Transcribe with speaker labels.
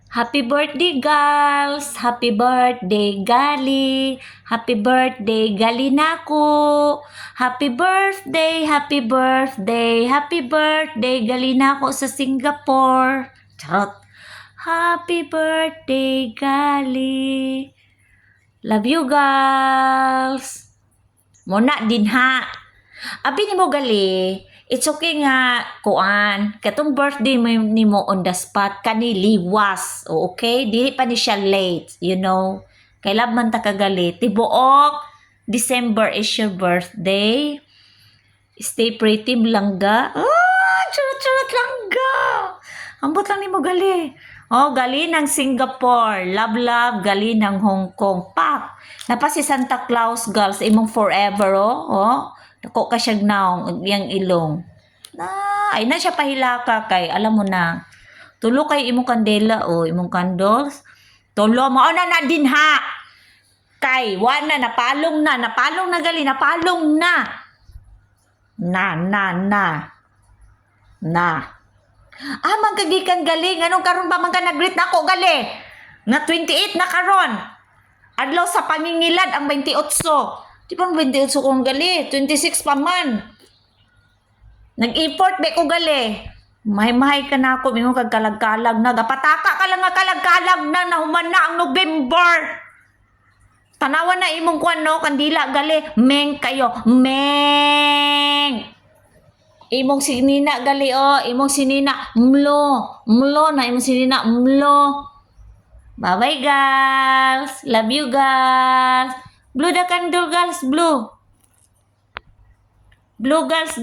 Speaker 1: Happy birthday, girls! Happy birthday, Gali! Happy birthday, Galinako! Happy birthday, happy birthday, happy birthday, Galinako sa Singapore! Charot! Happy birthday, Gali! Love you, girls! Muna din ha! Abi ni mo gali, it's okay nga, kuan, katong birthday mo ni mo on the spot, kani liwas, okay? Dili pa ni siya late, you know? Kailan man ta kagali, tibuok, December is your birthday. Stay pretty, langga. Charot langga. Ambot lang ni mo gali. Oh, gali ng Singapore. Love, gali ng Hong Kong. Pak! Napa si Santa Claus, girls, imong forever, oh. Dako ka siya naong, yang ilong. Ay na siya pahilaka kay, alam mo na. Tulo kay imong kandela, imong candles. Tulo, mao na din ha. Kay, wana, napalong na gali, napalong na. Na. Magkagikan gali, anong karon pa man ka nag-greet na ako gali? Nga 28 na karon. Adlaw sa pangingilad ang 28. Di ba 28 kong gali? 26 pa man. Nag-import ba ko gali? Mahay ka na ako, mingon kag kalag-kalag na. Gapataka ka lang nga kalag-kalag na, nahuman na ang November. Tanawan na imong kwan, no? Kandila gali. Meng kayo. Meng! Imong sinina gali, imong sinina. Mlo na imong sinina. Mlo. Bye-bye, girls. Love you, girls. Blue the candle, girls. Blue. Blue, girls.